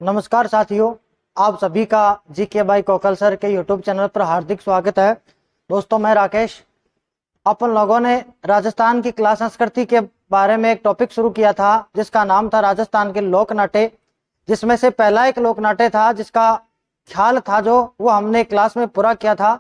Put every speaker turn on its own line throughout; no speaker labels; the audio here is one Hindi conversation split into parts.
नमस्कार साथियों, आप सभी का जीके बाई कौकल सर के यूट्यूब चैनल पर हार्दिक स्वागत है। दोस्तों, मैं राकेश। अपन लोगों ने राजस्थान की कला संस्कृति के बारे में एक टॉपिक शुरू किया था जिसका नाम था राजस्थान के लोक नाट्य, जिसमें से पहला एक लोक नाट्य था जिसका ख्याल था जो वो हमने क्लास में पूरा किया था।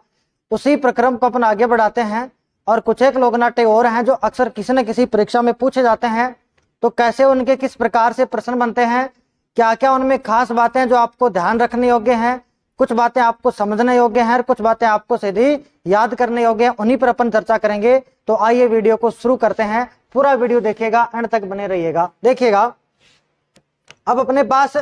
उसी प्रक्रम को अपन आगे बढ़ाते हैं और कुछ एक लोक नाट्य और हैं जो अक्सर किसी न किसी परीक्षा में पूछे जाते हैं। तो कैसे उनके किस प्रकार से प्रश्न बनते हैं, क्या क्या उनमें खास बातें जो आपको ध्यान रखने योग्य हैं, कुछ बातें आपको समझने योग्य हैं और कुछ बातें आपको सीधी याद करने योग्य हैं, उन्हीं पर अपन चर्चा करेंगे। तो आइए वीडियो को शुरू करते हैं। पूरा वीडियो देखिएगा, एंड तक बने रहिएगा। देखिएगा, अब अपने पास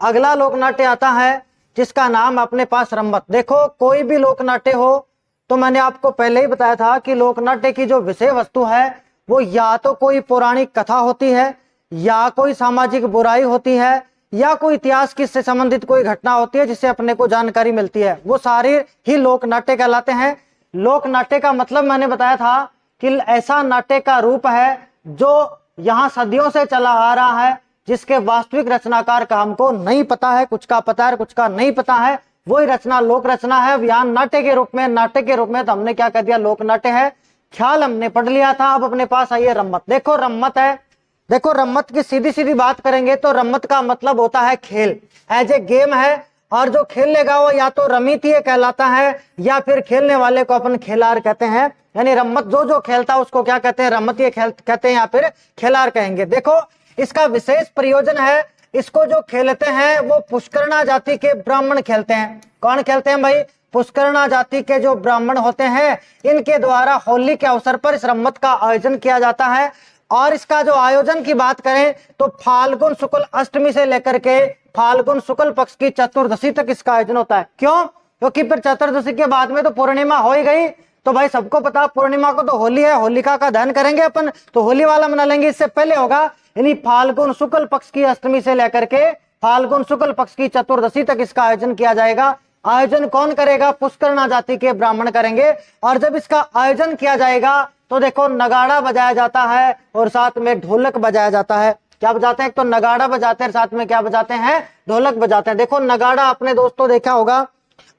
अगला लोक नाट्य आता है जिसका नाम अपने पास रम्मत। देखो, कोई भी लोक नाट्य हो तो मैंने आपको पहले ही बताया था कि लोक नाट्य की जो विषय वस्तु है वो या तो कोई पौराणिक कथा होती है, या कोई सामाजिक बुराई होती है, या कोई इतिहास किससे संबंधित कोई घटना होती है जिससे अपने को जानकारी मिलती है। वो सारे ही लोक नाट्य कहलाते हैं। लोक नाट्य का मतलब मैंने बताया था कि ऐसा नाट्य का रूप है जो यहाँ सदियों से चला आ रहा है, जिसके वास्तविक रचनाकार का हमको नहीं पता है, कुछ का पता है कुछ का नहीं पता है। वही रचना लोक रचना है। यहाँ नाट्य के रूप में तो हमने क्या कह दिया, लोक नाट्य है। ख्याल हमने पढ़ लिया था। अब अपने पास आइए रम्मत। देखो, रम्मत है। देखो, रम्मत की सीधी सीधी बात करेंगे तो रम्मत का मतलब होता है खेल, एज ए गेम है। और जो खेल लेगा वो या तो रमितीय कहलाता है या फिर खेलने वाले को अपन खेलार कहते हैं। यानी रम्मत जो खेलता है उसको क्या कहते हैं, रम्मतीय कहते हैं या फिर खेलार कहेंगे। देखो, इसका विशेष प्रयोजन है, इसको जो खेलते हैं वो पुष्करणा जाति के ब्राह्मण खेलते हैं। कौन खेलते हैं भाई? पुष्करणा जाति के जो ब्राह्मण होते हैं, इनके द्वारा होली के अवसर पर इस रम्मत का आयोजन किया जाता है। और इसका जो आयोजन की बात करें तो फाल्गुन शुक्ल अष्टमी से लेकर के फाल्गुन शुक्ल पक्ष की चतुर्दशी तक इसका आयोजन होता है। क्यों? क्योंकि फिर चतुर्दशी के बाद में तो पूर्णिमा हो ही गई। तो भाई सबको पता, पूर्णिमा को तो होली है, होलिका का दहन करेंगे अपन, तो होली वाला मना लेंगे। इससे पहले होगा, यानी फाल्गुन शुक्ल पक्ष की अष्टमी से लेकर के फाल्गुन शुक्ल पक्ष की चतुर्दशी तक इसका आयोजन किया जाएगा। आयोजन कौन करेगा? पुष्करणा जाति के ब्राह्मण करेंगे। और जब इसका आयोजन किया जाएगा तो देखो, नगाड़ा बजाया जाता है और साथ में ढोलक बजाया जाता है। क्या बजाते हैं? एक तो नगाड़ा बजाते हैं, साथ में क्या बजाते हैं? ढोलक बजाते हैं। देखो, नगाड़ा आपने दोस्तों देखा होगा,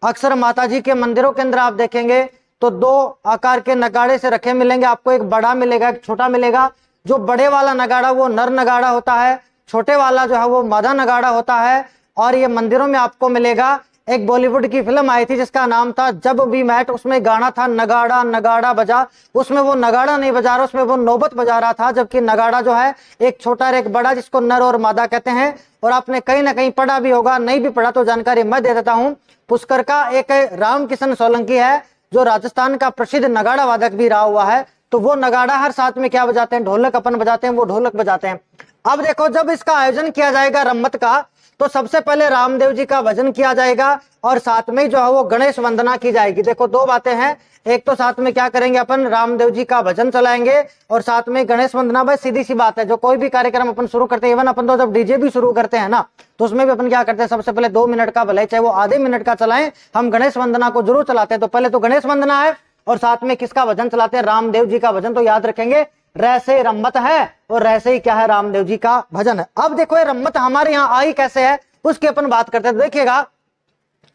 अक्सर माताजी के मंदिरों के अंदर आप देखेंगे तो दो आकार के नगाड़े से रखे मिलेंगे आपको, एक बड़ा मिलेगा एक छोटा मिलेगा। जो बड़े वाला नगाड़ा वो नर नगाड़ा होता है, छोटे वाला जो है वो मादा नगाड़ा होता है। और ये मंदिरों में आपको मिलेगा। एक बॉलीवुड की फिल्म आई थी जिसका नाम था जब वी मेट, उसमें गाना था नगाड़ा नगाड़ा बजा। उसमें वो नगाड़ा नहीं बजा रहा, उसमें वो नौबत बजा रहा था। जबकि नगाड़ा जो है एक छोटा और एक बड़ा, जिसको नर और मादा कहते हैं। और आपने कहीं ना कहीं पढ़ा भी होगा, नहीं भी पढ़ा तो जानकारी मैं दे देता हूँ। पुष्कर का एक रामकिशन सोलंकी है जो राजस्थान का प्रसिद्ध नगाड़ा वादक भी रहा हुआ है। तो वो नगाड़ा हर साथ में क्या बजाते हैं? ढोलक अपन बजाते हैं, वो ढोलक बजाते हैं। अब देखो, जब इसका आयोजन किया जाएगा रम्मत का, तो सबसे पहले रामदेव जी का भजन किया जाएगा और साथ में जो है वो गणेश वंदना की जाएगी। देखो, दो बातें हैं। एक तो साथ में क्या करेंगे अपन, रामदेव जी का भजन चलाएंगे और साथ में गणेश वंदना। भाई सीधी सी बात है, जो कोई भी कार्यक्रम अपन शुरू करते हैं, इवन अपन तो जब डीजे भी शुरू करते हैं ना, तो उसमें भी अपन क्या करते हैं, सबसे पहले 2 मिनट का, भले चाहे वो आधे मिनट का चलाएं, हम गणेश वंदना को जरूर चलाते हैं। तो पहले तो गणेश वंदना है और साथ में किसका भजन चलाते हैं? रामदेव जी का भजन। तो याद रखेंगे, रैसे रम्मत है और रैसे ही क्या है? रामदेव जी का भजन है। अब देखो, ये रम्मत हमारे यहाँ आई कैसे है उसकी अपन बात करते हैं। देखिएगा,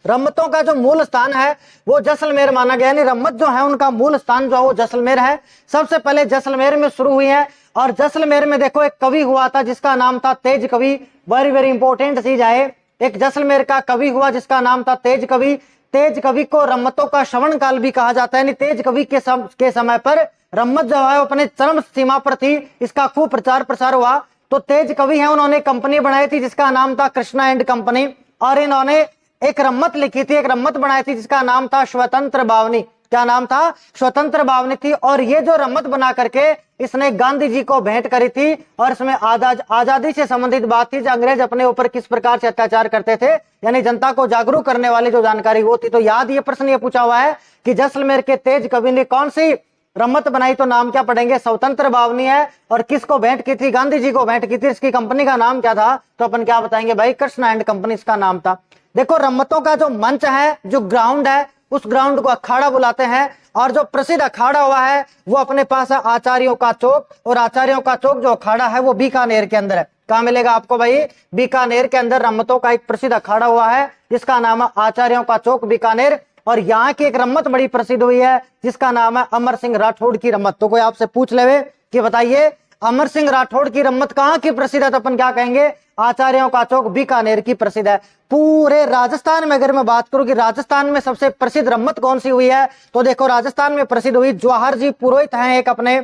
रम्मतों का जो मूल स्थान है वो जैसलमेर माना गया। यानी रम्मत जो है उनका मूल स्थान जो है वो जैसलमेर है। सबसे पहले जैसलमेर में शुरू हुई है। और जैसलमेर में देखो, एक कवि हुआ था जिसका नाम था तेज कवि। वेरी वेरी इंपॉर्टेंट चीज है, एक जैसलमेर का कवि हुआ जिसका नाम था तेज कवि। तेज कवि को रम्मतों का श्रवण काल भी कहा जाता है। यानी तेज कवि के समय पर रम्मत जो है अपने चरम सीमा पर थी, इसका खूब प्रचार प्रसार हुआ। तो तेज कवि है, उन्होंने कंपनी बनाई थी जिसका नाम था कृष्णा एंड कंपनी। और इन्होंने एक रम्मत लिखी थी, एक रम्मत बनाई थी जिसका नाम था स्वतंत्र बावनी। क्या नाम था? स्वतंत्र बावनी थी। और ये जो रम्मत बना करके इसने गांधी जी को भेंट करी थी और इसमें आजादी से संबंधित बात थी, जो अंग्रेज अपने ऊपर किस प्रकार से अत्याचार करते थे, यानी जनता को जागरूक करने वाली जो जानकारी वो थी। तो याद ये प्रश्न ये पूछा हुआ है कि जैसलमेर के तेज कवि ने कौन सी रम्मत बनाई, तो नाम क्या पढ़ेंगे? स्वतंत्र बावनी है। और किसको भेंट की थी? गांधी जी को भेंट की थी। इसकी कंपनी का नाम क्या था? तो अपन क्या बताएंगे भाई? कृष्णा एंड कंपनी इसका नाम था। देखो, रम्मतों का जो मंच है, जो ग्राउंड है, उस ग्राउंड को अखाड़ा बुलाते हैं। और जो प्रसिद्ध अखाड़ा हुआ है वो अपने पास है आचार्यों का चौक। और आचार्यों का चौक जो अखाड़ा है वो बीकानेर के अंदर है। कहाँ मिलेगा आपको भाई? बीकानेर के अंदर रम्मतों का एक प्रसिद्ध अखाड़ा हुआ है जिसका नाम है आचार्यों का चौक बीकानेर। और यहाँ की एक रम्मत बड़ी प्रसिद्ध हुई है जिसका नाम है अमर सिंह राठौड़ की रम्मत। तो कोई आपसे पूछ ले कि बताइए अमर सिंह राठौड़ की रम्मत कहाँ की प्रसिद्ध है, तो अपन क्या कहेंगे? आचार्यों का चौक बीकानेर की प्रसिद्ध है। पूरे राजस्थान में अगर मैं बात करूं कि राजस्थान में सबसे प्रसिद्ध रम्मत कौन सी हुई है, तो देखो राजस्थान में प्रसिद्ध हुई जवाहर जी पुरोहित हैं एक अपने,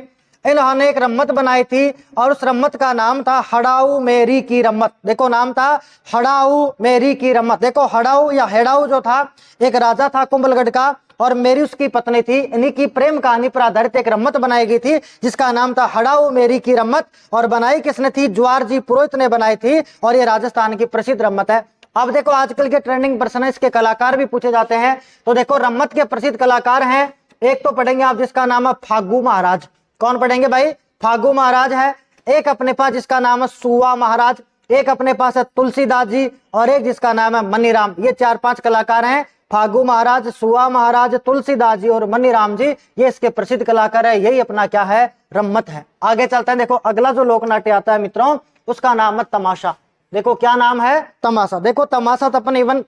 इन्होंने एक रम्मत बनाई थी और उस रम्मत का नाम था हड़ाऊ मेरी की रम्मत। देखो नाम था हड़ाऊ मेरी की रम्मत। देखो हड़ाऊ या हेड़ाऊ जो था एक राजा था कुंभलगढ़ का और मेरी उसकी पत्नी थी। इन्हीं की प्रेम कहानी पर आधारित एक रम्मत बनाई गई थी जिसका नाम था हड़ाऊ मेरी की रम्मत। और बनाई किसने थी? जवाहर जी पुरोहित ने बनाई थी और ये राजस्थान की प्रसिद्ध रम्मत है। अब देखो आजकल के ट्रेंडिंग पर्सन है, इसके कलाकार भी पूछे जाते हैं। तो देखो रम्मत के प्रसिद्ध कलाकार हैं, एक तो पढ़ेंगे आप जिसका नाम है फागू महाराज। कौन पढ़ेंगे भाई? फागू महाराज है। एक अपने पास जिसका नाम है सुआ महाराज, एक अपने पास है तुलसीदास जी और एक जिसका नाम है मनीराम। ये 4-5 कलाकार हैं, फागू महाराज, सुआ महाराज, तुलसीदास जी और मनीराम जी, ये इसके प्रसिद्ध कलाकार है। यही अपना क्या है? रम्मत है। आगे चलते हैं। देखो अगला जो लोक नाट्य आता है मित्रों उसका नाम है तमाशा। देखो क्या नाम है? तमाशा। देखो तमाशा तो अपन इवन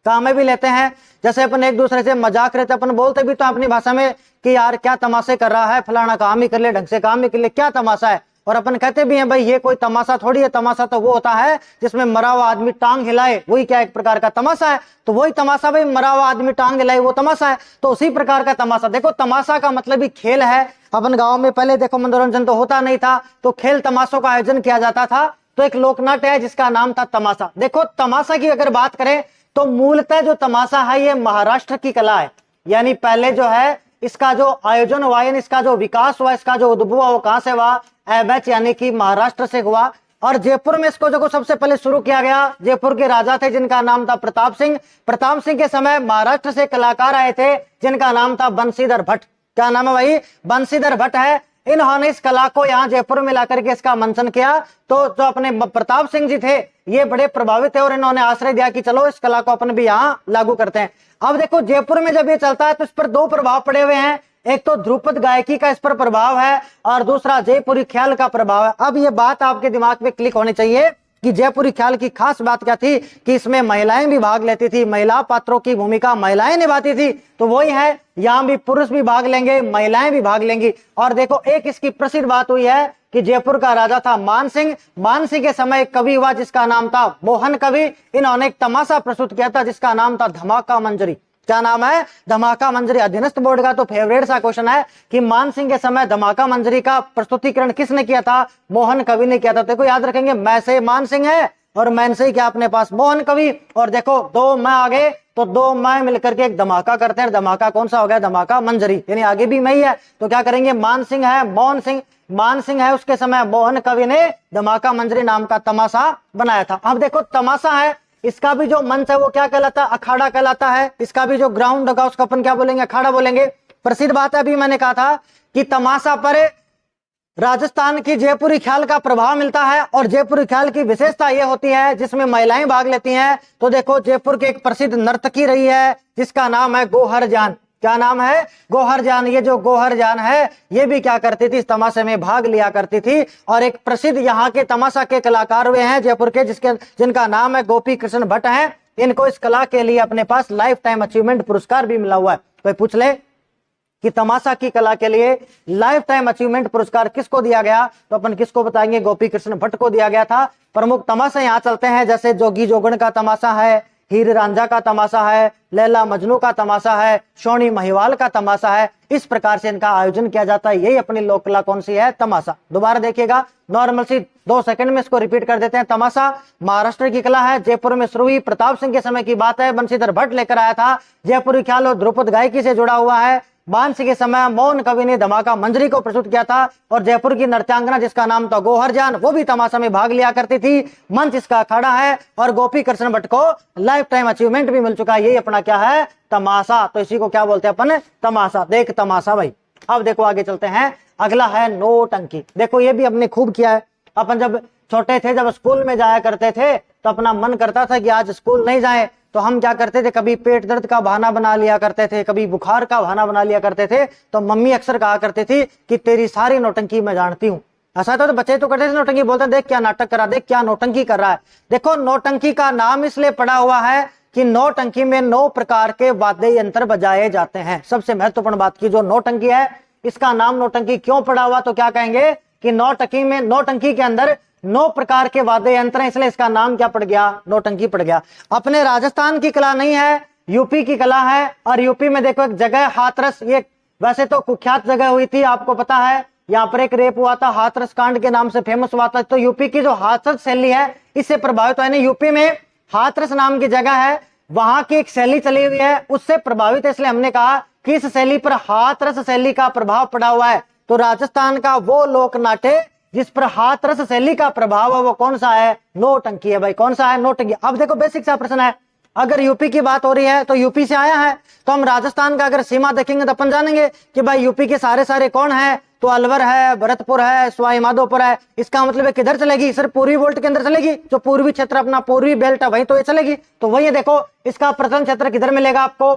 काम में भी लेते हैं, जैसे अपन एक दूसरे से मजाक रहते अपन बोलते भी तो अपनी भाषा में कि यार क्या तमाशे कर रहा है, फलाना काम ही कर ले, ढंग से काम ही कर ले, क्या तमाशा है। और अपन कहते भी हैं भाई ये कोई तमाशा थोड़ी है, तमाशा तो वो होता है जिसमें मरा हुआ आदमी टांग हिलाए, वही क्या एक प्रकार का तमाशा है। तो वही तमाशा भाई, मरा हुआ आदमी टांग हिलाए वो तमाशा है। तो उसी प्रकार का तमाशा। देखो तमाशा का मतलब ही खेल है। अपन गाँव में पहले देखो मनोरंजन तो होता नहीं था तो खेल तमाशों का आयोजन किया जाता था। तो एक लोकनाट्य है जिसका नाम था तमाशा। देखो तमाशा की अगर बात करें तो मूलतः जो तमाशा है ये महाराष्ट्र की कला है। यानी पहले जो है इसका जो आयोजन हुआ, यानी इसका जो विकास हुआ, इसका जो उद्भव हुआ वो कहां से हुआ? एबेच यानी कि महाराष्ट्र से हुआ। और जयपुर में इसको जो सबसे पहले शुरू किया गया, जयपुर के राजा थे जिनका नाम था प्रताप सिंह। प्रताप सिंह के समय महाराष्ट्र से कलाकार आए थे जिनका नाम था बंशीधर भट्ट। क्या नाम है भाई? बंशीधर भट्ट है। इन्होंने इस कला को यहाँ जयपुर में लाकर के इसका मंचन किया। तो जो अपने प्रताप सिंह जी थे ये बड़े प्रभावित थे और इन्होंने आश्रय दिया कि चलो इस कला को अपन भी यहाँ लागू करते हैं। अब देखो जयपुर में जब ये चलता है तो इस पर 2 प्रभाव पड़े हुए हैं। एक तो ध्रुपद गायकी का इस पर प्रभाव है और दूसरा जयपुरी ख्याल का प्रभाव है। अब ये बात आपके दिमाग में क्लिक होनी चाहिए कि जयपुरी ख्याल की खास बात क्या थी कि इसमें महिलाएं भी भाग लेती थी, महिला पात्रों की भूमिका महिलाएं निभाती थी। तो वही है, यहाँ भी पुरुष भी भाग लेंगे, महिलाएं भी भाग लेंगी। और देखो एक इसकी प्रसिद्ध बात हुई है कि जयपुर का राजा था मान सिंह। मान सिंह के समय एक कवि हुआ जिसका नाम था मोहन कवि। इन्होंने एक तमाशा प्रस्तुत किया था जिसका नाम था धमाका मंजरी। क्या नाम है? धमाका मंजरी। अधीनस्थ बोर्ड का तो फेवरेट सा क्वेश्चन है कि मान सिंह के समय धमाका मंजरी का प्रस्तुतिकरण किसने किया था? मोहन कवि ने किया था। देखो याद रखेंगे, मैं से मान सिंह है और मैन से क्या अपने पास मोहन कवि। और देखो 2 मैं आगे तो 2 मैं मिलकर के एक धमाका करते हैं। धमाका कौन सा हो गया? धमाका मंजरी। यानी आगे भी मैं ही है तो क्या करेंगे? मान सिंह है, मोहन सिंह, मान सिंह है उसके समय मोहन कवि ने धमाका मंजरी नाम का तमाशा बनाया था। अब देखो तमाशा है, इसका भी जो मंच है वो क्या कहलाता है? अखाड़ा कहलाता है। इसका भी जो ग्राउंड होगा उसका अपन क्या बोलेंगे? अखाड़ा बोलेंगे। प्रसिद्ध बात है, अभी मैंने कहा था कि तमाशा पर राजस्थान की जयपुरी ख्याल का प्रभाव मिलता है और जयपुरी ख्याल की विशेषता यह होती है जिसमें महिलाएं भाग लेती हैं। तो देखो जयपुर की एक प्रसिद्ध नर्तकी रही है जिसका नाम है गौहर जान। क्या नाम है? गौहर जान। ये जो गौहर जान है ये भी क्या करती थी? इस तमाशे में भाग लिया करती थी। और एक प्रसिद्ध यहाँ के तमाशा के कलाकार हुए हैं जयपुर के जिनका नाम है गोपी कृष्ण भट्ट हैं। इनको इस कला के लिए अपने पास लाइफ टाइम अचीवमेंट पुरस्कार भी मिला हुआ है। कोई पूछ ले कि तमाशा की कला के लिए लाइफ टाइम अचीवमेंट पुरस्कार किसको दिया गया, तो अपन किसको बताएंगे? गोपी कृष्ण भट्ट को दिया गया था। प्रमुख तमाशा यहाँ चलते हैं, जैसे जोगी जोगण का तमाशा है, हीर रांझा का तमाशा है, लैला मजनू का तमाशा है, सोनी महिवाल का तमाशा है। इस प्रकार से इनका आयोजन किया जाता है। यही अपनी लोक कला कौन सी है? तमाशा। दोबारा देखिएगा, नॉर्मल सी 2 सेकंड में इसको रिपीट कर देते हैं। तमाशा महाराष्ट्र की कला है, जयपुर में शुरू हुई, प्रताप सिंह के समय की बात है, बंशीधर भट्ट लेकर आया था। जयपुरी ख्याल और ध्रुपद गायकी से जुड़ा हुआ है। मान सिंह के समय मोहन कवि ने धमाका मंजरी को प्रस्तुत किया था और जयपुर की नृत्यांगना जिसका नाम था गौहर जान वो भी तमाशा में भाग लिया करती थी। मंच इसका अखाड़ा है और गोपी कृष्ण भट्ट को लाइफ टाइम अचीवमेंट भी मिल चुका है। यही अपना क्या है? तमाशा। तो इसी को क्या बोलते हैं अपन? तमाशा। देख तमाशा भाई। अब देखो आगे चलते हैं, अगला है नौटंकी। देखो ये भी हमने खूब किया है। अपन जब छोटे थे, जब स्कूल में जाया करते थे तो अपना मन करता था कि आज स्कूल नहीं जाए, तो हम क्या करते थे? कभी पेट दर्द का बहाना बना लिया करते थे, कभी बुखार का बहाना बना लिया करते थे। तो मम्मी अक्सर कहा करती थी कि तेरी सारी नौटंकी मैं जानती हूँ। ऐसा तो बच्चे तो करते थे नौटंकी, बोलते देख क्या नाटक करा, देख क्या नौटंकी कर रहा है। देखो नौटंकी का नाम इसलिए पड़ा हुआ है कि नौटंकी में 9 प्रकार के वाद्य यंत्र बजाए जाते हैं। सबसे महत्वपूर्ण बात की जो नौटंकी है इसका नाम नौटंकी क्यों पड़ा हुआ, तो क्या कहेंगे कि नौटंकी के अंदर 9 प्रकार के वाद्य यंत्र हैं, इसलिए इसका नाम क्या पड़ गया, नौटंकी पड़ गया। अपने राजस्थान की कला नहीं है, यूपी की कला है। और यूपी में देखो एक जगह हाथरस, ये वैसे तो कुख्यात जगह हुई थी, आपको पता है यहाँ पर एक रेप हुआ था, हाथरस कांड के नाम से फेमस हुआ था। तो यूपी की जो हाथरस शैली है इससे प्रभावित है। यूपी में हाथरस नाम की जगह है, वहां की एक शैली चली हुई है, उससे प्रभावित है, इसलिए हमने कहा कि इस शैली पर हाथरस शैली का प्रभाव पड़ा हुआ है। तो राजस्थान का वो लोक नाट्य जिस पर हाथरस शैली का प्रभाव है वो कौन सा है, नौटंकी है भाई। कौन सा है, नौटंकी। अब देखो बेसिक सा प्रश्न है, अगर यूपी की बात हो रही है तो यूपी से आया है, तो हम राजस्थान का अगर सीमा देखेंगे तो अपन जानेंगे कि भाई यूपी के सारे कौन है, तो अलवर है, भरतपुर है, सवाई माधोपुर है। इसका मतलब है किधर चलेगी, सिर्फ पूर्वी बेल्ट के अंदर चलेगी, जो पूर्वी क्षेत्र अपना पूर्वी बेल्ट है वहीं तो ये चलेगी। तो वही देखो इसका प्रथम क्षेत्र किधर मिलेगा आपको,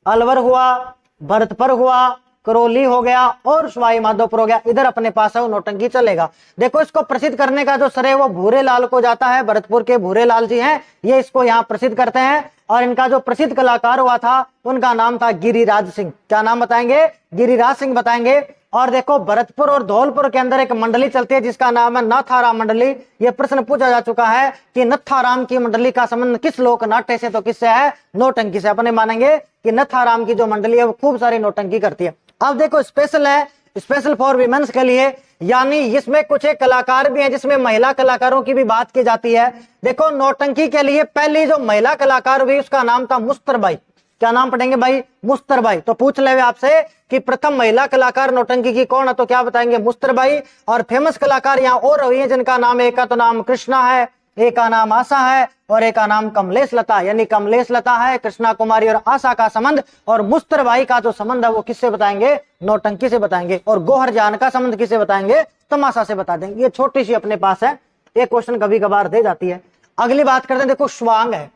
अलवर हुआ, भरतपुर हुआ, करौली हो गया और सवाई माधोपुर हो गया, इधर अपने पास है वो नौटंकी चलेगा। देखो इसको प्रसिद्ध करने का जो श्रेय वो भूरे लाल को जाता है, भरतपुर के भूरे लाल जी हैं, ये इसको यहाँ प्रसिद्ध करते हैं। और इनका जो प्रसिद्ध कलाकार हुआ था उनका नाम था गिरिराज सिंह। क्या नाम बताएंगे, गिरिराज सिंह बताएंगे। और देखो भरतपुर और धौलपुर के अंदर एक मंडली चलती है जिसका नाम है नथाराम मंडली। ये प्रश्न पूछा जा चुका है कि नथाराम की मंडली का संबंध किस लोक नाट्य से, तो किससे है, नौटंकी से। अपने मानेंगे कि नथाराम की जो मंडली है वो खूब सारी नौटंकी करती है। अब देखो स्पेशल है, स्पेशल फॉर वीमेंस के लिए, यानी इसमें कुछ एक कलाकार भी हैं जिसमें महिला कलाकारों की भी बात की जाती है। देखो नौटंकी के लिए पहली जो महिला कलाकार हुई उसका नाम था मुस्तरबाई। क्या नाम पढ़ेंगे भाई, मुस्तरबाई। तो पूछ ले आपसे कि प्रथम महिला कलाकार नौटंकी की कौन है, तो क्या बताएंगे, मुस्तरबाई। और फेमस कलाकार यहाँ और हुई है जिनका नाम, एक का तो नाम कृष्णा है, एक का नाम आशा है और एक का नाम कमलेश लता। यानी कमलेश लता है, कृष्णा कुमारी और आशा का संबंध, और मुस्तरबाई का जो संबंध है वो किससे बताएंगे, नौटंकी से बताएंगे। और गोहर जान का संबंध किससे बताएंगे, तमाशा से बता देंगे। ये छोटी सी अपने पास है, एक क्वेश्चन कभी कभार दे जाती है। अगली बात करते हैं, देखो स्वांग है।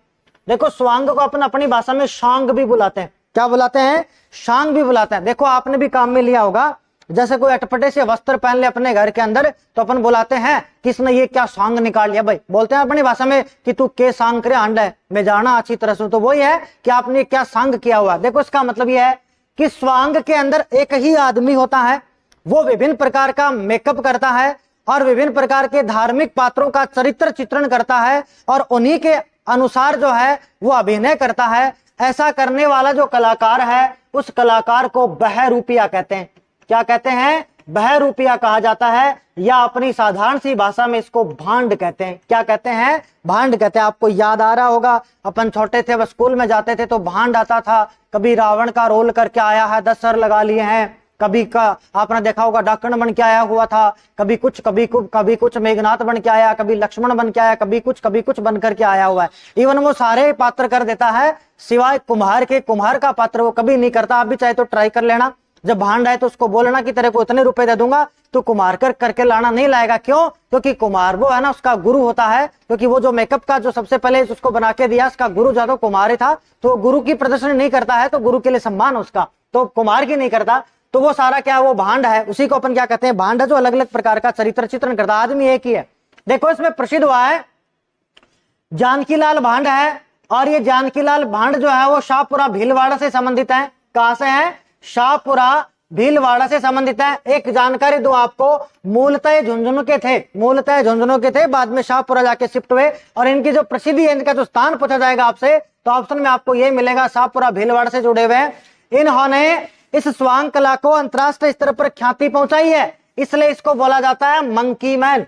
देखो स्वांग को अपन अपनी भाषा में शांग भी बुलाते हैं। क्या बुलाते हैं, शांग भी बुलाते हैं। देखो आपने भी काम में लिया होगा, जैसे कोई अटपटे से वस्त्र पहन ले अपने घर के अंदर तो अपन बुलाते हैं कि इसने ये क्या सांग निकाल लिया भाई, बोलते हैं अपनी भाषा में कि तू के सांग करे अंडा है, मैं जाना अच्छी तरह से। तो वही है कि आपने क्या सांग किया हुआ। देखो इसका मतलब यह है कि स्वांग के अंदर एक ही आदमी होता है, वो विभिन्न प्रकार का मेकअप करता है और विभिन्न प्रकार के धार्मिक पात्रों का चरित्र चित्रण करता है और उन्हीं के अनुसार जो है वो अभिनय करता है। ऐसा करने वाला जो कलाकार है उस कलाकार को बहरूपिया कहते हैं। क्या कहते हैं, बहरूपिया कहा जाता है, या अपनी साधारण सी भाषा में इसको भांड कहते हैं। क्या कहते हैं, भांड कहते हैं। आपको याद आ रहा होगा अपन छोटे थे, बस स्कूल में जाते थे तो भांड आता था, कभी रावण का रोल करके आया है, 10 सर लगा लिए हैं, कभी का आपने देखा होगा डाकण बन के आया हुआ था, कभी कुछ मेघनाथ बन के आया, कभी लक्ष्मण बन के आया, कभी कुछ बन करके आया हुआ है। इवन वो सारे पात्र कर देता है सिवाय कुम्हार के, कुम्हार का पात्र वो कभी नहीं करता। आप भी चाहे तो ट्राई कर लेना, जब भांड आए तो उसको बोलना कि तेरे को इतने रुपए दे दूंगा, तो कुम्हार करके लाना नहीं लाएगा। क्यों, क्योंकि कुम्हार वो है ना उसका गुरु होता है, क्योंकि वो जो मेकअप का जो सबसे पहले उसको बना के दिया उसका गुरु ज्यादा कुम्हार ही था, तो गुरु की प्रदर्शनी नहीं करता है तो गुरु के लिए सम्मान उसका, तो कुम्हार की नहीं करता, तो वो सारा क्या वो भांड है। उसी को अपन क्या कहते हैं, भांड है, जो अलग अलग प्रकार का चरित्र चित्रण करता है। आदमी एक ही है। देखो इसमें प्रसिद्ध हुआ है जानकीलाल भांड है, और ये जानकीलाल भांड जो है वो शाहपुरा भीलवाड़ा से संबंधित है। कहां से है, शाहपुरा भीलवाड़ा से संबंधित है। एक जानकारी दूं आपको, मूलतः झुंझुनू के थे, बाद में शाहपुरा जाके शिफ्ट हुए। और इनकी जो प्रसिद्धि है, इनका जो स्थान पूछा जाएगा आपसे तो ऑप्शन में आपको ये मिलेगा, शाहपुरा भीलवाड़ा से जुड़े हुए। इन्होंने इस स्वांग कला को अंतरराष्ट्रीय स्तर पर ख्याति पहुंचाई है, इसलिए इसको बोला जाता है मंकी मैन।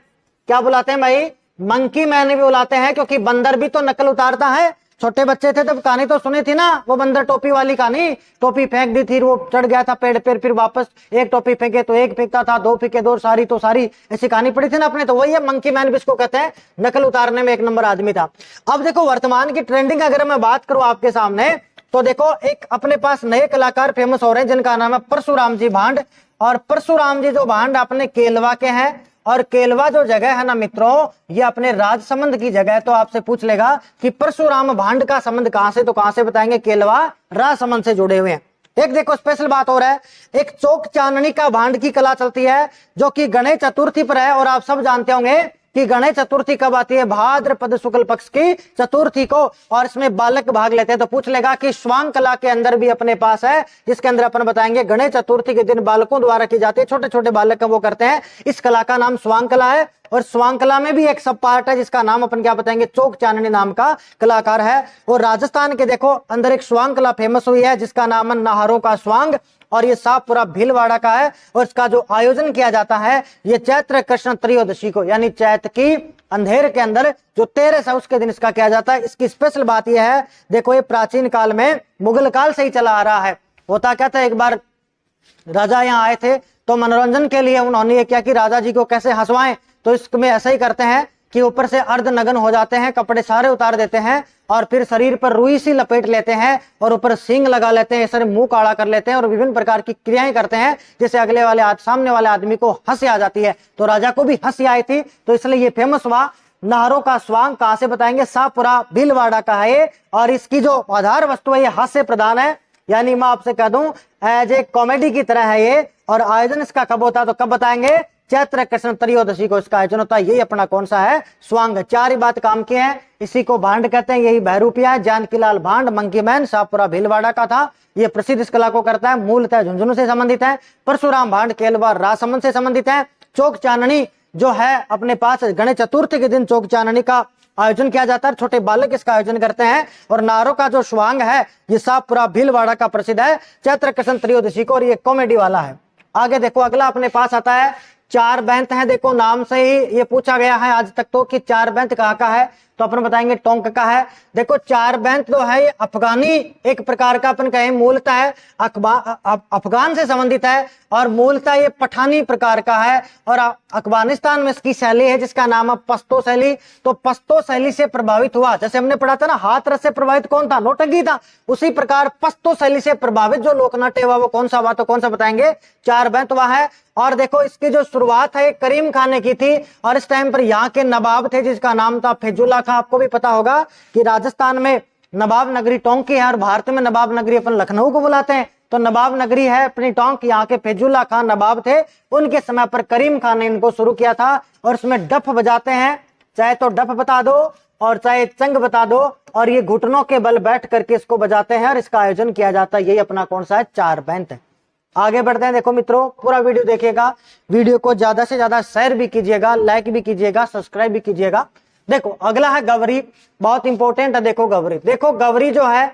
क्या बुलाते हैं भाई, मंकी मैन भी बुलाते हैं, क्योंकि बंदर भी तो नकल उतारता है। छोटे बच्चे थे तब कहानी तो सुनी थी ना, वो बंदर टोपी वाली कहानी, टोपी फेंक दी थी, वो चढ़ गया था पेड़ पर, फिर वापस एक टोपी फेंके तो एक फेंकता था, 2 फेंके 2, सारी तो सारी, ऐसी कहानी पड़ी थी ना अपने। तो वही है मंकी मैन भी इसको कहते हैं, नकल उतारने में 1 नंबर आदमी था। अब देखो वर्तमान की ट्रेंडिंग अगर मैं बात करूं आपके सामने, तो देखो एक अपने पास नए कलाकार फेमस हो रहे हैं जिनका नाम है परशुराम जी भांड। और परशुराम जी जो भांड अपने केलवा के हैं, और केलवा जो जगह है ना मित्रों, ये अपने राजसमंद की जगह है। तो आपसे पूछ लेगा कि परशुराम भांड का संबंध कहां से, तो कहां से बताएंगे, केलवा राजसमंद से जुड़े हुए हैं। एक देखो स्पेशल बात हो रहा है, एक चौक चांदनी का भांड की कला चलती है जो कि गणेश चतुर्थी पर है। और आप सब जानते होंगे कि गणेश चतुर्थी कब आती है, भाद्रपद शुक्ल पक्ष की चतुर्थी को। और इसमें बालक भाग लेते हैं। तो पूछ लेगा कि स्वांग कला के अंदर भी अपने पास है, जिसके अंदर अपन बताएंगे गणेश चतुर्थी के दिन बालकों द्वारा की जाती है, छोटे छोटे बालक वो करते हैं। इस कला का नाम स्वांग कला है। और स्वांग कला में भी एक सब पार्ट है जिसका नाम अपन क्या बताएंगे, चौक चांदनी नाम का कलाकार है। और राजस्थान के देखो अंदर एक स्वांग कला फेमस हुई है जिसका नाम है नाहरों का स्वांग, और ये साहपुरा भीलवाड़ा का है। और इसका जो आयोजन किया जाता है ये चैत्र कृष्ण त्रयोदशी को, यानी चैत की अंधेर के अंदर जो 13 है उसके दिन इसका किया जाता है। इसकी स्पेशल बात यह है, देखो ये प्राचीन काल में मुगल काल से ही चला आ रहा है। होता क्या था, एक बार राजा यहाँ आए थे तो मनोरंजन के लिए उन्होंने ये किया कि राजा जी को कैसे हंसवाएं। तो इसमें ऐसा ही करते हैं कि ऊपर से अर्धनग्न हो जाते हैं, कपड़े सारे उतार देते हैं और फिर शरीर पर रुई सी लपेट लेते हैं और ऊपर सींग लगा लेते हैं, सारे मुंह काला कर लेते हैं और विभिन्न प्रकार की क्रियाएं करते हैं जिससे अगले वाले सामने वाले आदमी को हंसी आ जाती है। तो राजा को भी हंसी आई थी, तो इसलिए ये फेमस हुआ। नाहरों का स्वांग कहां से बताएंगे, साहपुरा भीलवाड़ा का है ये। और इसकी जो आधार वस्तु है ये हास्य प्रधान है, यानी मैं आपसे कह दूं एज ए कॉमेडी की तरह है ये। और आयोजन इसका कब होता है तो कब बताएंगे, चैत्र कृष्ण त्रयोदशी को इसका आयोजन होता है। यही अपना कौन सा है, स्वांग। चार ही बात काम की है। इसी को भांड कहते हैं, यही बहरूपिया है। जानकीलाल भांड मंकी मैन शाहपुरा भीलवाड़ा का था, ये प्रसिद्ध इस कला को करता है। मूलतः झुंझुनू से संबंधित है। परशुराम भांड केलवा राजसमंद से संबंधित है। चौक चांदनी जो है अपने पास गणेश चतुर्थी के दिन चौक चांदनी का आयोजन किया जाता है, छोटे बालक इसका आयोजन करते हैं। और नारों का जो स्वांग है ये शाहपुरा भीलवाड़ा का प्रसिद्ध है चैत्र कृष्ण त्रयोदशी को, और ये कॉमेडी वाला है। आगे देखो अगला अपने पास आता है चार बैंत है। देखो नाम से ही ये पूछा गया है आज तक तो कि चार बैंत कहाँ का है, तो अपन बताएंगे टोंक का है। देखो चार बैंत जो है ये अफगानी एक प्रकार का अपन कहें मूलतः है, अफगान से संबंधित है और मूलतः ये पठानी प्रकार का है। और अफगानिस्तान में इसकी शैली है जिसका नाम है पश्तो शैली। तो पश्तो शैली से प्रभावित हुआ, जैसे हमने पढ़ा था ना हाथरस से प्रभावित कौन था, नौटंकी था। उसी प्रकार पश्तो शैली से प्रभावित जो लोकनाट्य हुआ वो कौन सा हुआ, तो कौन सा बताएंगे, चार बैंत हुआ है। और देखो इसकी जो शुरुआत है करीम खान ने की थी, और इस टाइम पर यहाँ के नवाब थे जिसका नाम था फैजुल्ला खां। आपको भी पता होगा कि राजस्थान में नवाब नगरी टोंक की है और भारत में नवाब नगरी अपन लखनऊ को बुलाते हैं। तो नवाब नगरी है अपनी टोंक, यहाँ के फैजुल्ला खां नवाब थे, उनके समय पर करीम खान ने इनको शुरू किया था। और इसमें डफ बजाते हैं, चाहे तो डफ बता दो और चाहे चंग बता दो, और ये घुटनों के बल बैठ करके इसको बजाते हैं और इसका आयोजन किया जाता है। यही अपना कौन सा है, चार बैंत है। आगे बढ़ते हैं। देखो मित्रों पूरा वीडियो देखिएगा, वीडियो को ज्यादा से ज्यादा शेयर भी कीजिएगा, लाइक भी कीजिएगा, सब्सक्राइब भी कीजिएगा। देखो अगला है गवरी, बहुत इंपॉर्टेंट है। देखो गवरी, देखो गवरी जो है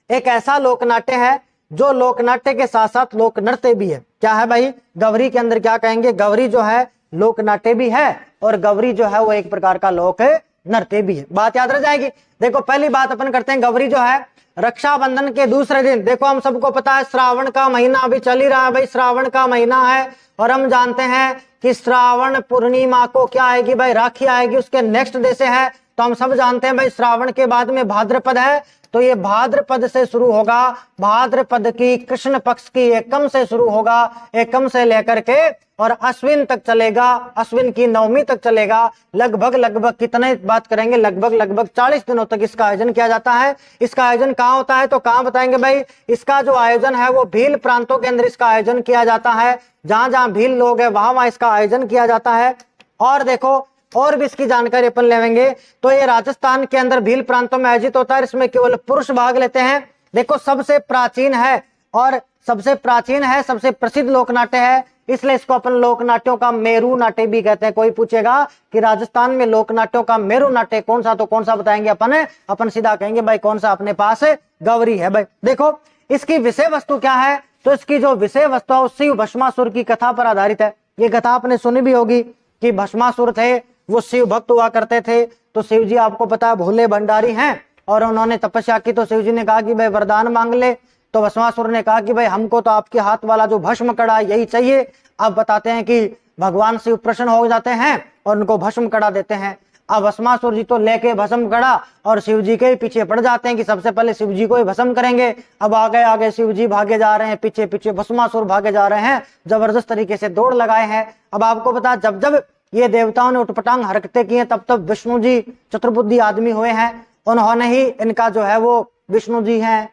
एक ऐसा लोकनाट्य है जो लोकनाट्य के साथ साथ लोक नृत्य भी है। क्या है भाई, गवरी के अंदर क्या कहेंगे, गवरी जो है लोकनाट्य भी है और गवरी जो है वो एक प्रकार का लोक नृत्य भी है। बात याद रह जाएगी। देखो पहली बात अपन करते हैं, गवरी जो है रक्षाबंधन के दूसरे दिन, देखो हम सबको पता है श्रावण का महीना अभी चल ही रहा है भाई, श्रावण का महीना है और हम जानते हैं कि श्रावण पूर्णिमा को क्या आएगी भाई, राखी आएगी, उसके नेक्स्ट डे से है। तो हम सब जानते हैं भाई श्रावण के बाद में भाद्रपद है, तो ये भाद्रपद से शुरू होगा, भाद्रपद की कृष्ण पक्ष की एकम से शुरू होगा, एकम से लेकर के और अश्विन तक चलेगा, अश्विन की नवमी तक चलेगा। लगभग कितने बात करेंगे, लगभग 40 दिनों तक इसका आयोजन किया जाता है। इसका आयोजन कहाँ होता है, तो कहाँ बताएंगे भाई, इसका जो आयोजन है वो भील प्रांतों के अंदर इसका आयोजन किया जाता है। जहां जहां भील लोग है वहां इसका आयोजन किया जाता है। और देखो और भी इसकी जानकारी अपन लेंगे, तो ये राजस्थान के अंदर भील प्रांतों में आयोजित होता है। इसमें केवल पुरुष भाग लेते हैं। देखो सबसे प्राचीन है और सबसे प्रसिद्ध लोकनाट्य है, इसलिए इसको अपन लोकनाट्यों का मेरू नाट्य भी कहते हैं। कोई पूछेगा कि राजस्थान में लोकनाट्यों का मेरू नाट्य कौन सा, तो कौन सा बताएंगे अपन सीधा कहेंगे भाई कौन सा अपने पास है, गौरी है भाई। देखो इसकी विषय वस्तु क्या है, तो इसकी जो विषय वस्तु है शिव भस्मासुर की कथा पर आधारित है। ये कथा आपने सुनी भी होगी कि भस्मासुर थे वो शिव भक्त हुआ करते थे। तो शिव जी आपको पता है भोले भंडारी हैं और उन्होंने तपस्या की, तो शिव जी ने कहा कि भाई वरदान मांग ले। तो भस्मासुर ने कहा कि भाई हमको तो आपके हाथ वाला जो भस्म कड़ा यही चाहिए। अब बताते हैं कि भगवान शिव प्रसन्न हो जाते हैं और उनको भस्म कड़ा देते हैं। अब भस्मासुर जी तो लेके भस्म कड़ा और शिव जी के पीछे पड़ जाते हैं कि सबसे पहले शिव जी को ही भस्म करेंगे। अब आगे शिव जी भागे जा रहे हैं, पीछे भस्मासुर भागे जा रहे हैं, जबरदस्त तरीके से दौड़ लगाए हैं। अब आपको पता जब ये देवताओं ने उटपटांग हरकतें की हैं तब विष्णु जी चतुर्बुद्धि आदमी हुए हैं, उन्होंने ही इनका जो है वो विष्णु जी हैं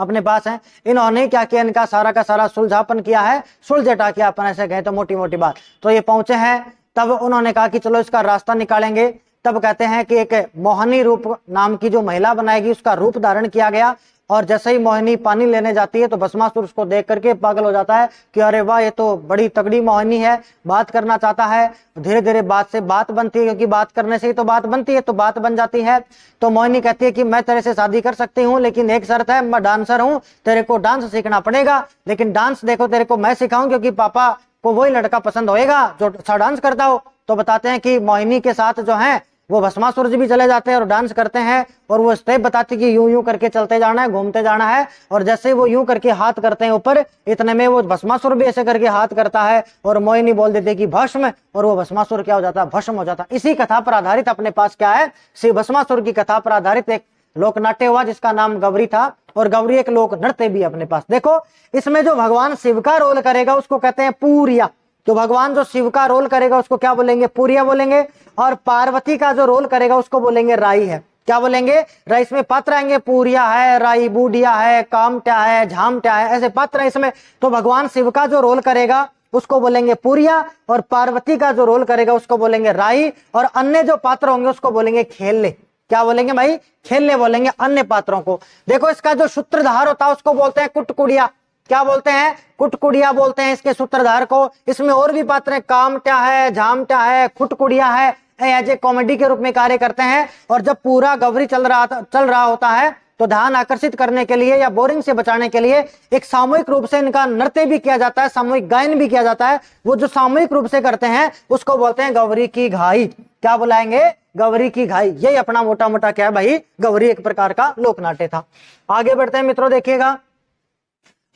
अपने पास हैं, इन्होंने क्या किया, इनका सारा का सारा सुलझापन किया है, सुलझटा किया अपन ऐसे कहें तो मोटी मोटी बात। तो ये पहुंचे हैं, तब उन्होंने कहा कि चलो इसका रास्ता निकालेंगे। तब कहते हैं कि एक मोहिनी रूप नाम की जो महिला बनाएगी उसका रूप धारण किया गया, और जैसे ही मोहिनी पानी लेने जाती है तो भस्मासुर उसको देख करके पागल हो जाता है कि अरे वाह, ये तो बड़ी तगड़ी मोहिनी है, बात करना चाहता है। धीरे धीरे बात से बात बनती है, क्योंकि बात करने से ही तो बात बनती है, तो बात बन जाती है। तो मोहिनी कहती है कि मैं तेरे से शादी कर सकती हूँ, लेकिन एक शर्त है, मैं डांसर हूँ, तेरे को डांस सीखना पड़ेगा। लेकिन डांस देखो तेरे को मैं सिखाऊं, क्योंकि पापा को वही लड़का पसंद होएगा जो अच्छा डांस करता हो। तो बताते हैं कि मोहिनी के साथ जो है वो भस्मासुर जी भी चले जाते हैं और डांस करते हैं, और वो स्टेप बताती कि यूं यूं करके चलते जाना है, घूमते जाना है। और जैसे ही वो यूं करके हाथ करते हैं ऊपर, इतने में वो भस्मासुर भी ऐसे करके हाथ करता है और मोहिनी बोल देती है कि भस्म, और वो भस्मासुर क्या हो जाता है, भस्म हो जाता है। इसी कथा पर आधारित अपने पास क्या है, श्री भस्मासुर की कथा पर आधारित एक लोक नाट्य हुआ जिसका नाम गौरी था, और गौरी एक लोक नृत्य भी अपने पास। देखो इसमें जो भगवान शिव का रोल करेगा उसको कहते हैं पूरिया। तो भगवान जो शिव का रोल करेगा उसको क्या बोलेंगे, पूरिया बोलेंगे। और पार्वती का जो रोल करेगा उसको बोलेंगे राई है। क्या बोलेंगे, राई। इसमें पात्र आएंगे, पूरिया है, राई, बूढ़िया है, कामट्या है, झामट्या है, ऐसे पात्र है इसमें। तो भगवान शिव का जो रोल करेगा उसको बोलेंगे पूरिया, और पार्वती का जो रोल करेगा उसको बोलेंगे राई, और अन्य जो पात्र होंगे उसको बोलेंगे खेलने। क्या बोलेंगे भाई, खेलने बोलेंगे अन्य पात्रों को। देखो इसका जो सूत्रधार होता है उसको बोलते हैं कुटकुड़िया। क्या बोलते हैं, कुटकुड़िया बोलते हैं इसके सूत्रधार को। इसमें और भी पात्र हैं, कामट्या है, झामट्या है, खुटकुड़िया है, एज ए कॉमेडी के रूप में कार्य करते हैं। और जब पूरा गौरी चल रहा होता है तो ध्यान आकर्षित करने के लिए या बोरिंग से बचाने के लिए एक सामूहिक रूप से इनका नृत्य भी किया जाता है, सामूहिक गायन भी किया जाता है। वो जो सामूहिक रूप से करते हैं उसको बोलते हैं गौरी की घाई। क्या बुलाएंगे, गौरी की घाई। यही अपना मोटा मोटा क्या है भाई, गौरी एक प्रकार का लोक नाट्य था। आगे बढ़ते हैं मित्रों, देखिएगा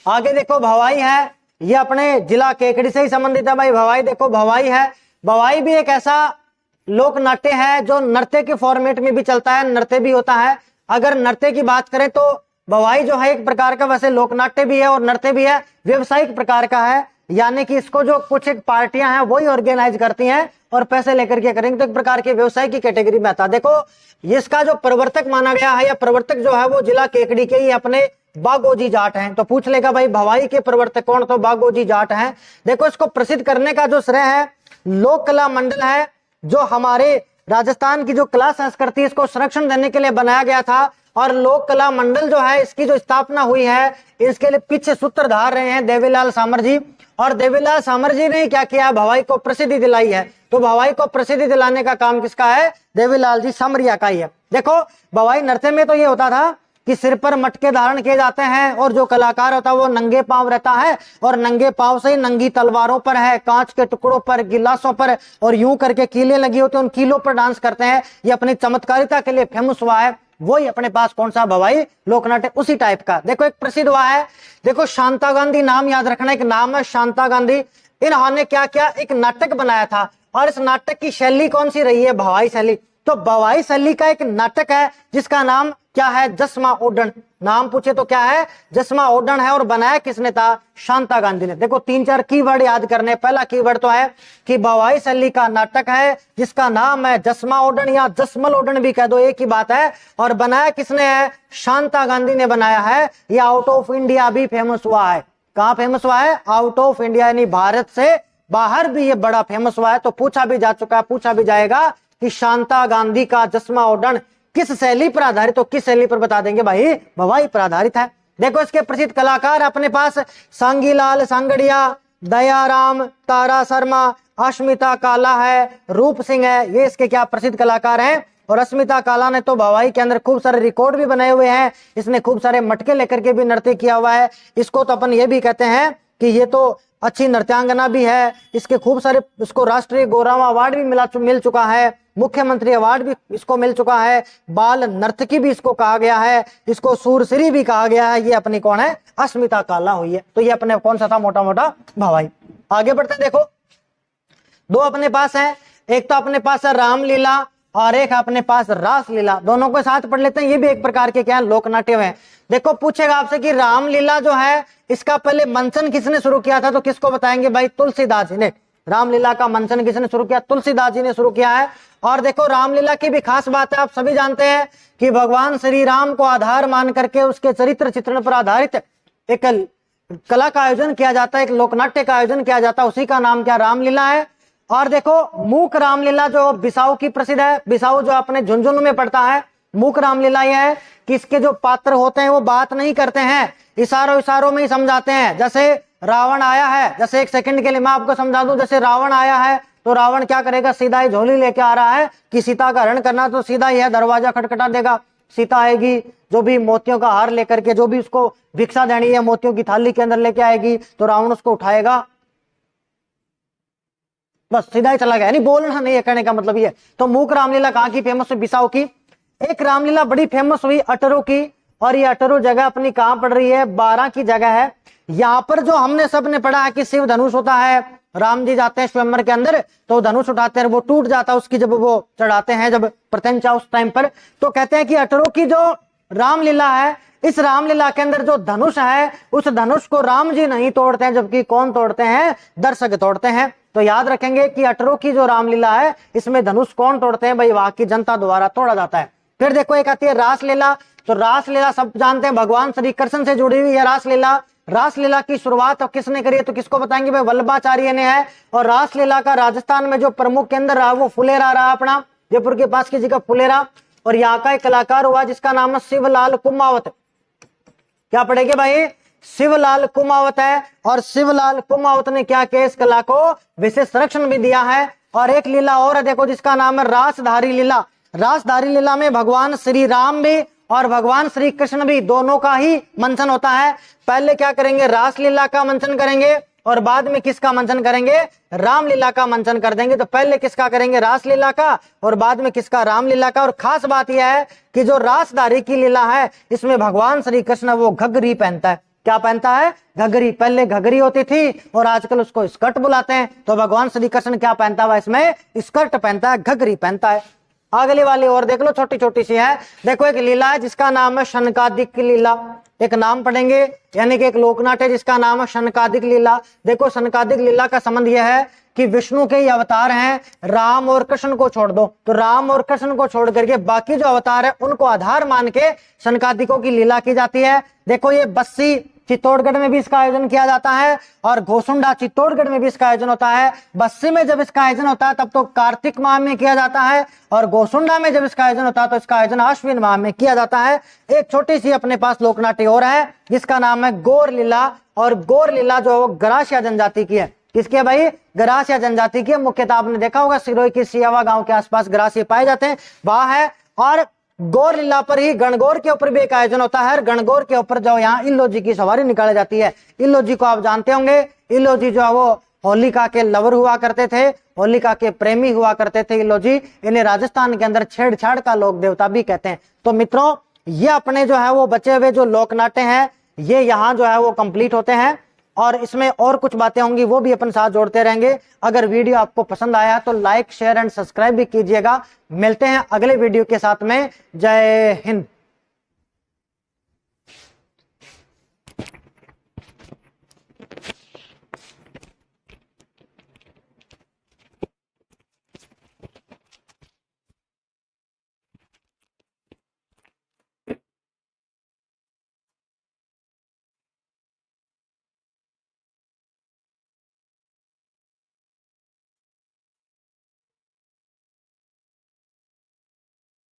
आगे देखो भवाई है, ये अपने जिला केकड़ी से ही संबंधित है भाई। भवाई देखो, भवाई है, भवाई भी एक ऐसा लोक नाट्य है जो नृत्य के फॉर्मेट में भी चलता है, नृत्य भी होता है। अगर नृत्य की बात करें तो भवाई जो है एक प्रकार का वैसे लोक नाट्य भी है और नृत्य भी है, व्यवसायिक प्रकार का है। यानी कि इसको जो कुछ एक पार्टियां हैं वही ऑर्गेनाइज करती हैं और पैसे लेकर के करेंगे, तो एक प्रकार के व्यवसाय की कैटेगरी में आता है। देखो इसका जो प्रवर्तक माना गया है या प्रवर्तक जो है वो जिला केकड़ी के ही अपने बागोजी जाट हैं। तो पूछ लेगा भाई भवाई के प्रवर्तक कौन, तो बागोजी जाट हैं। देखो इसको प्रसिद्ध करने का जो श्रेय है लोक कला मंडल है, जो हमारे राजस्थान की जो कला संस्कृति इसको संरक्षण देने के लिए बनाया गया था। और लोक कला मंडल जो है इसकी जो स्थापना हुई है इसके लिए पीछे सूत्रधार रहे हैं देवीलाल सामर जी। और देवीलाल सामर जी ने क्या किया, भवाई को प्रसिद्धि दिलाई है। तो भवाई को प्रसिद्धि दिलाने का काम किसका है, देवीलाल जी सामरिया का ही है। देखो भवाई नृत्य में तो ये होता था कि सिर पर मटके धारण किए जाते हैं और जो कलाकार होता है वो नंगे पांव रहता है, और नंगे पांव से ही नंगी तलवारों पर है, कांच के टुकड़ों पर, गिलासों पर, और यूं करके कीले लगी होती है, उन कीलों पर डांस करते हैं। ये अपनी चमत्कारिता के लिए फेमस हुआ है। वही अपने पास कौन सा, भवाई लोकनाट्य उसी टाइप का। देखो एक प्रसिद्ध हुआ है, देखो शांता गांधी, नाम याद रखना, एक नाम है शांता गांधी। इन्होंने क्या किया, एक नाटक बनाया था, और इस नाटक की शैली कौन सी रही है, भवाई शैली। तो भवाई शैली का एक नाटक है जिसका नाम क्या है, जसमा ओडन। नाम पूछे तो क्या है, जसमा ओडन है, और बनाया किसने था, शांता गांधी ने। देखो 3-4 कीवर्ड याद करने। पहला कीवर्ड तो है कि भवाई शैली का नाटक है जिसका नाम है जसमा ओडन, या जसमल ओडन भी कह दो, एक ही बात है। और बनाया किसने है, शांता गांधी ने बनाया है। ये आउट ऑफ इंडिया भी फेमस हुआ है। कहां फेमस हुआ है, आउट ऑफ इंडिया, यानी भारत से बाहर भी ये बड़ा फेमस हुआ है। तो पूछा भी जा चुका है, पूछा भी जाएगा कि शांता गांधी का जसमा ओडन किस शैली पर आधारित, तो किस शैली पर बता देंगे भाई, भवाई पर आधारित है। देखो इसके प्रसिद्ध कलाकार अपने पास सांगीलाल सांगड़िया, दयाराम, तारा शर्मा, अस्मिता काला है, रूप सिंह है, ये इसके क्या प्रसिद्ध कलाकार हैं। और अस्मिता काला ने तो भवाई के अंदर खूब सारे रिकॉर्ड भी बनाए हुए हैं। इसने खूब सारे मटके लेकर के भी नृत्य किया हुआ है। इसको तो अपन ये भी कहते हैं कि ये तो अच्छी नृत्यांगना भी है। इसके खूब सारे, इसको राष्ट्रीय गौरव अवार्ड भी मिल चुका है, मुख्यमंत्री अवार्ड भी इसको मिल चुका है, बाल नर्तकी भी इसको कहा गया है, इसको सूरश्री भी कहा गया है। ये अपनी कौन है, अस्मिता काला हुई है। तो ये अपने कौन सा था, मोटा मोटा भवाई। आगे बढ़ते हैं, देखो दो अपने पास है, एक तो अपने पास है रामलीला और एक अपने पास रासलीला। दोनों को साथ पढ़ लेते हैं। ये भी एक प्रकार के क्या लोकनाट्य है। देखो पूछेगा आपसे कि रामलीला जो है इसका पहले मंचन किसने शुरू किया था, तो किसको बताएंगे भाई, तुलसीदास जी ने। रामलीला का मंचन किसने शुरू किया? तुलसीदास जी ने शुरू किया है। और देखो रामलीला की भी खास बात है, आप सभी जानते हैं कि भगवान श्री राम को आधार मान करके उसके चरित्र चित्रण पर आधारित एक कला का आयोजन किया जाता है, एक लोकनाट्य का आयोजन किया जाता है, उसी का नाम क्या? रामलीला है। और देखो मूक रामलीला जो बिसाऊ की प्रसिद्ध है, बिसाऊ जो अपने झुंझुनू में पड़ता है, मूक रामलीला यह है कि इसके जो पात्र होते हैं वो बात नहीं करते हैं, इशारों इशारों में ही समझाते हैं। जैसे रावण आया है, जैसे एक सेकंड के लिए मैं आपको समझा दूं, जैसे रावण आया है तो रावण क्या करेगा? सीधा ही झोली लेके आ रहा है कि सीता का हरण करना, तो सीधा ही है दरवाजा खटखटा देगा, सीता आएगी, जो भी मोतियों का हार लेकर के, जो भी उसको भिक्षा देनी है मोतियों की थाली के अंदर लेके आएगी, तो रावण उसको उठाएगा, बस सीधा ही चला गया, यानी बोलना नहीं है, कहने का मतलब ये। तो मूक रामलीला कहाँ की फेमस हुई? बिसाऊ की। एक रामलीला बड़ी फेमस हुई अटरू की, और ये अटरू जगह अपनी कहां पड़ रही है? 12 की जगह है। यहां पर जो हमने सबने पढ़ा है कि शिव धनुष होता है, राम जी जाते हैं स्वयंवर के अंदर तो धनुष उठाते हैं, वो टूट जाता है उसकी, जब वो चढ़ाते हैं जब प्रत्यंचा उस टाइम पर, तो कहते हैं कि अटरू की जो रामलीला है, इस रामलीला के अंदर जो धनुष है, उस धनुष को राम जी नहीं तोड़ते हैं, जबकि कौन तोड़ते हैं? दर्शक तोड़ते हैं। तो याद रखेंगे कि अटरू की जो रामलीला है, इसमें धनुष कौन तोड़ते हैं? भाई वहां की जनता द्वारा तोड़ा जाता है। फिर देखो एक आती है रासलीला। तो रासलीला सब जानते हैं, भगवान श्री कृष्ण से जुड़ी हुई है रासलीला। रासलीला की शुरुआत अब किसने करी है? तो किसको बताएंगे? भाई वल्लभाचार्य ने है। और रासलीला का राजस्थान में जो प्रमुख केंद्र रहा वो फुलेरा रहा, अपना जयपुर के पास की जगह फुलेरा। और यहाँ का एक कलाकार हुआ जिसका नाम है शिवलाल कुमावत। क्या पढ़ेंगे भाई? शिवलाल कुमावत है। और शिवलाल कुमावत ने क्या किया? इस कला को विशेष संरक्षण भी दिया है। और एक लीला और है देखो, जिसका नाम है रासधारी लीला। रासधारी लीला में भगवान श्री राम भी और भगवान श्री कृष्ण भी, दोनों का ही मंचन होता है। पहले क्या करेंगे? रासलीला का मंचन करेंगे, और बाद में किसका मंचन करेंगे? रामलीला का मंचन कर देंगे। तो पहले किसका करेंगे? रासलीला का, और बाद में किसका? रामलीला का। और खास बात यह है कि जो रासधारी की लीला है, इसमें भगवान श्री कृष्ण वो घघरी पहनता है। क्या पहनता है? घघरी। पहले घघरी होती थी और आजकल उसको स्कर्ट बुलाते हैं। तो भगवान श्री कृष्ण क्या पहनता हुआ? इसमें स्कर्ट पहनता है, घघरी पहनता है। अगली वाली और देख लो, छोटी छोटी सी है। देखो एक लीला है जिसका नाम है शनकादिक की लीला। एक नाम पढ़ेंगे, यानी कि एक लोकनाट्य जिसका नाम है शनकादिक लीला। देखो शनकादिक लीला का संबंध यह है कि विष्णु के ही अवतार हैं, राम और कृष्ण को छोड़ दो, तो राम और कृष्ण को छोड़ करके बाकी जो अवतार है उनको आधार मान के शनकादिकों की लीला की जाती है। देखो ये बस्सी चित्तौड़गढ़ में भी इसका आयोजन किया जाता है, और घोसुंडा चित्तौड़गढ़ में भी इसका आयोजन होता है। बस्सी में जब इसका आयोजन होता है तब तो कार्तिक माह में किया जाता है, और घोसुंडा में जब इसका आयोजन होता है तो इसका आयोजन आश्विन माह में किया जाता है। एक छोटी सी अपने पास लोकनाट्य और है जिसका नाम है गौर लीला। और गौर लीला जो गरासिया जनजाति की है। किसकी है भाई? गरासिया जनजाति की है। मुख्यतः आपने देखा होगा सिरोही के सियावा गांव के आसपास गरासिया पाए जाते हैं, वह है। और गौर लीला पर ही गणगौर के ऊपर भी एक आयोजन होता है। गणगौर के ऊपर जो यहाँ इल्लो जी की सवारी निकाली जाती है। इल्लो जी को आप जानते होंगे, इल्लो जी जो है वो होलिका के लवर हुआ करते थे, होलिका के प्रेमी हुआ करते थे इल्लो जी। इन्हें राजस्थान के अंदर छेड़छाड़ का लोक देवता भी कहते हैं। तो मित्रों, ये अपने जो है वो बचे हुए जो लोकनाट्य हैं, ये यहाँ जो है वो कंप्लीट होते हैं। और इसमें और कुछ बातें होंगी वो भी अपन साथ जोड़ते रहेंगे। अगर वीडियो आपको पसंद आया तो लाइक शेयर एंड सब्सक्राइब भी कीजिएगा। मिलते हैं अगले वीडियो के साथ में। जय हिंद।